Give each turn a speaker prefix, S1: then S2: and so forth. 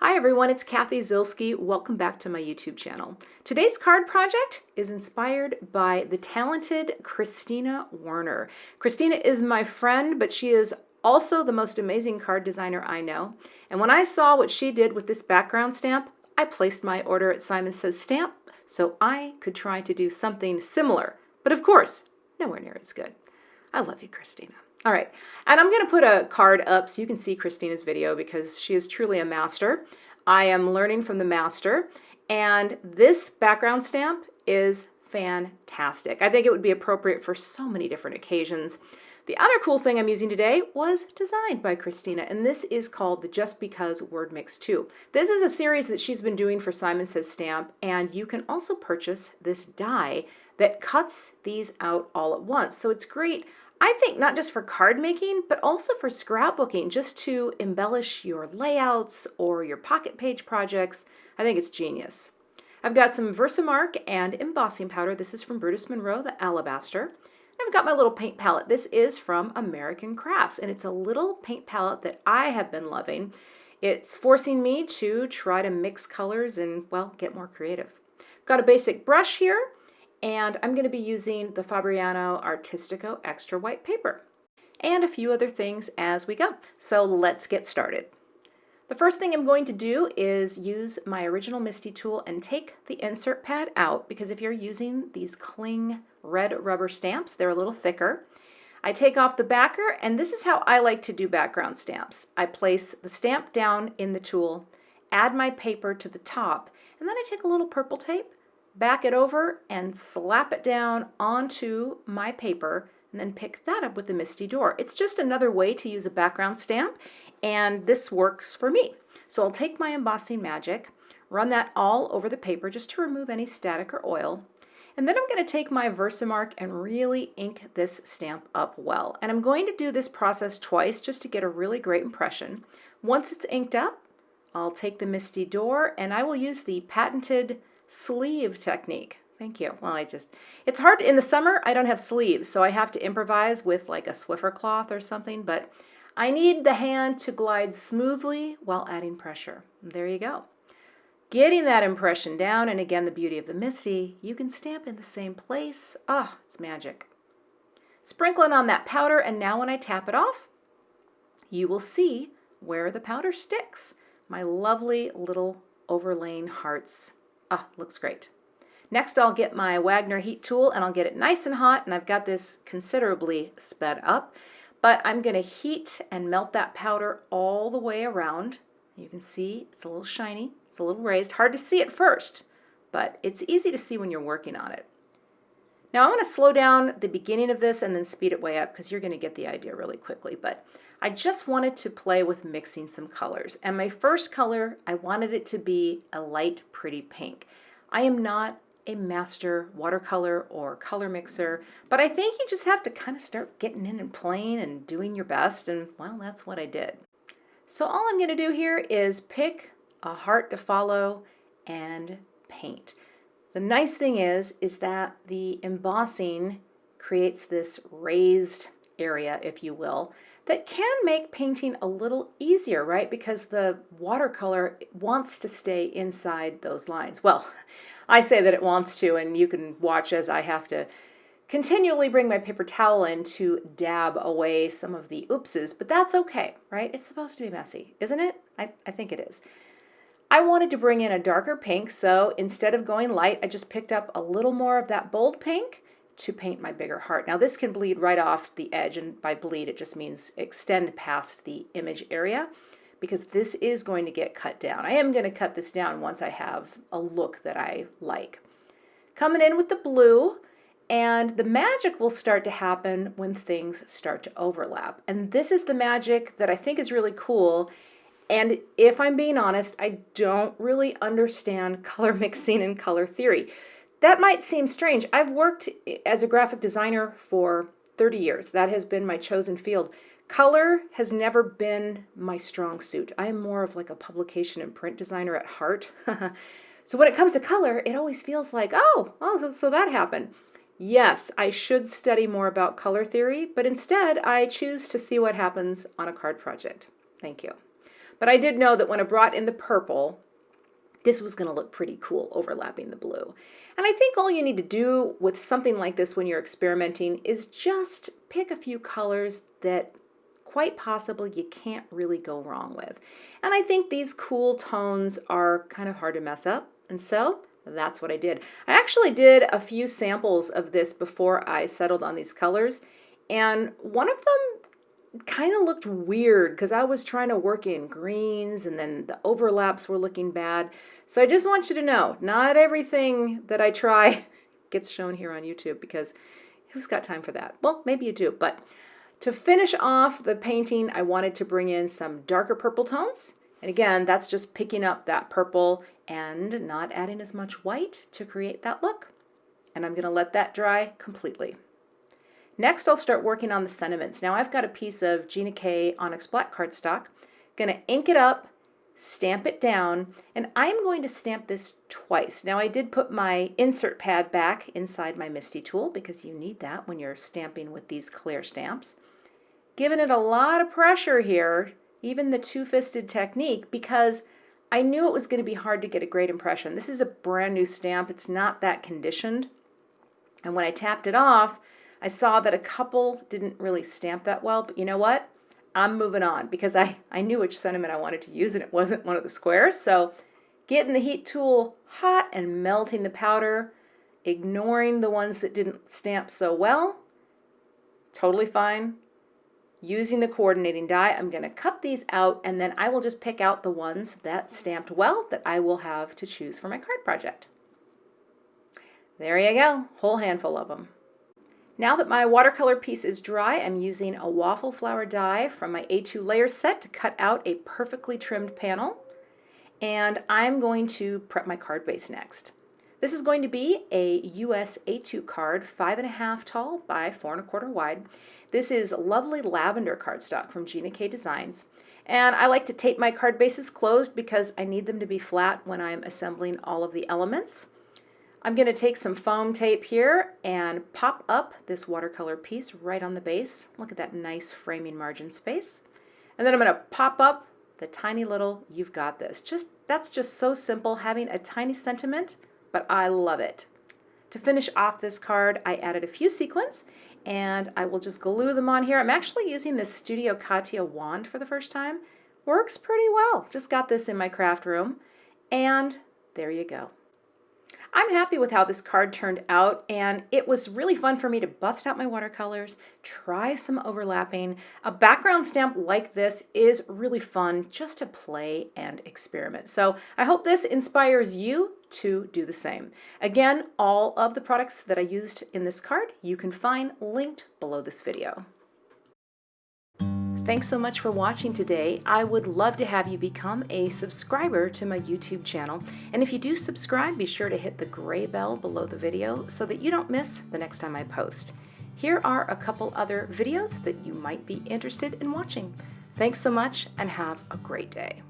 S1: Hi everyone, it's Cathy Zielske. Welcome back to my YouTube channel. Today's card project is inspired by the talented Christina Werner. Christina is my friend, but she is also the most amazing card designer I know. And when I saw what she did with this background stamp, I placed my order at Simon Says Stamp so I could try to do something similar. But of course, nowhere near as good. I love you, Christina. All right, and I'm going to put a card up so you can see Christina's video because she is truly a master. I am learning from the master, and this background stamp is fantastic. I think it would be appropriate for so many different occasions. The other cool thing I'm using today was designed by Christina, and this is called the Just Because Word Mix 2. This is a series that she's been doing for Simon Says Stamp, and you can also purchase this die that cuts these out all at once. So it's great, I think, not just for card making, but also for scrapbooking, just to embellish your layouts or your pocket page projects. I think it's genius. I've got some Versamark and embossing powder. This is from Brutus Monroe, the Alabaster. I've got my little paint palette. This is from American Crafts, and it's a little paint palette that I have been loving. It's forcing me to try to mix colors and, well, get more creative. Got a basic brush here, and I'm going to be using the Fabriano Artistico Extra White Paper and a few other things as we go. So let's get started. The first thing I'm going to do is use my original MISTI tool and take the insert pad out, because if you're using these cling red rubber stamps, they're a little thicker. I take off the backer, and this is how I like to do background stamps. I place the stamp down in the tool, add my paper to the top, and then I take a little purple tape, back it over, and slap it down onto my paper, and then pick that up with the MISTI door. It's just another way to use a background stamp, and this works for me. So I'll take my embossing magic, run that all over the paper just to remove any static or oil, and then I'm going to take my Versamark and really ink this stamp up well. And I'm going to do this process twice just to get a really great impression. Once it's inked up, I'll take the MISTI door, and I will use the patented sleeve technique. Thank you. Well, it's hard in the summer. I don't have sleeves, so I have to improvise with like a Swiffer cloth or something, but I need the hand to glide smoothly while adding pressure. There you go. Getting that impression down, and again, the beauty of the MISTI, you can stamp in the same place. Oh, it's magic. Sprinkling on that powder, and now when I tap it off, you will see where the powder sticks. My lovely little overlaying hearts. Ah, looks great. Next, I'll get my Wagner heat tool, and I'll get it nice and hot, and I've got this considerably sped up, but I'm going to heat and melt that powder all the way around. You can see it's a little shiny, it's a little raised. Hard to see at first, but it's easy to see when you're working on it. Now I'm going to slow down the beginning of this and then speed it way up because you're going to get the idea really quickly, but I just wanted to play with mixing some colors. And my first color, I wanted it to be a light, pretty pink. I am not a master watercolor or color mixer, but I think you just have to kind of start getting in and playing and doing your best, and well, that's what I did. So all I'm going to do here is pick a heart to follow and paint. The nice thing is that the embossing creates this raised area, if you will, that can make painting a little easier, right? Because the watercolor wants to stay inside those lines. Well, I say that it wants to, and you can watch as I have to continually bring my paper towel in to dab away some of the oopses, but that's okay, right? It's supposed to be messy, isn't it? I think it is. I wanted to bring in a darker pink, so instead of going light, I just picked up a little more of that bold pink to paint my bigger heart. Now this can bleed right off the edge, and by bleed it just means extend past the image area, because this is going to get cut down. I am going to cut this down once I have a look that I like. Coming in with the blue, and the magic will start to happen when things start to overlap. And this is the magic that I think is really cool. And if I'm being honest, I don't really understand color mixing and color theory. That might seem strange. I've worked as a graphic designer for 30 years. That has been my chosen field. Color has never been my strong suit. I am more of like a publication and print designer at heart. So when it comes to color, it always feels like, oh, so that happened. Yes, I should study more about color theory, but instead I choose to see what happens on a card project. Thank you. But I did know that when I brought in the purple, this was going to look pretty cool overlapping the blue. And I think all you need to do with something like this when you're experimenting is just pick a few colors that quite possibly you can't really go wrong with. And I think these cool tones are kind of hard to mess up. And so that's what I did. I actually did a few samples of this before I settled on these colors. And one of them kind of looked weird because I was trying to work in greens and then the overlaps were looking bad. So I just want you to know, not everything that I try gets shown here on YouTube, because who's got time for that? Well, maybe you do, but to finish off the painting, I wanted to bring in some darker purple tones. And again, that's just picking up that purple and not adding as much white to create that look. And I'm going to let that dry completely. Next, I'll start working on the sentiments. Now I've got a piece of Tsukineko Onyx Black cardstock. Going to ink it up, stamp it down, and I'm going to stamp this twice. Now I did put my insert pad back inside my MISTI tool because you need that when you're stamping with these clear stamps. Giving it a lot of pressure here, even the two-fisted technique, because I knew it was going to be hard to get a great impression. This is a brand new stamp. It's not that conditioned. And when I tapped it off, I saw that a couple didn't really stamp that well, but you know what? I'm moving on because I knew which sentiment I wanted to use and it wasn't one of the squares. So getting the heat tool hot and melting the powder, ignoring the ones that didn't stamp so well, totally fine. Using the coordinating die, I'm going to cut these out and then I will just pick out the ones that stamped well that I will have to choose for my card project. There you go, whole handful of them. Now that my watercolor piece is dry, I'm using a waffle flower die from my A2 layer set to cut out a perfectly trimmed panel. And I'm going to prep my card base next. This is going to be a US A2 card, 5.5 tall by 4.25 wide. This is lovely lavender cardstock from Tsukineko Designs. And I like to tape my card bases closed because I need them to be flat when I'm assembling all of the elements. I'm going to take some foam tape here and pop up this watercolor piece right on the base. Look at that nice framing margin space. And then I'm going to pop up the tiny little "You've Got This." That's just so simple, having a tiny sentiment, but I love it. To finish off this card, I added a few sequins and I will just glue them on here. I'm actually using this Studio Cathy wand for the first time. Works pretty well. Just got this in my craft room. And there you go. I'm happy with how this card turned out, and it was really fun for me to bust out my watercolors, try some overlapping. A background stamp like this is really fun just to play and experiment. So I hope this inspires you to do the same. Again, all of the products that I used in this card you can find linked below this video. Thanks so much for watching today. I would love to have you become a subscriber to my YouTube channel. And if you do subscribe, be sure to hit the gray bell below the video so that you don't miss the next time I post. Here are a couple other videos that you might be interested in watching. Thanks so much and have a great day.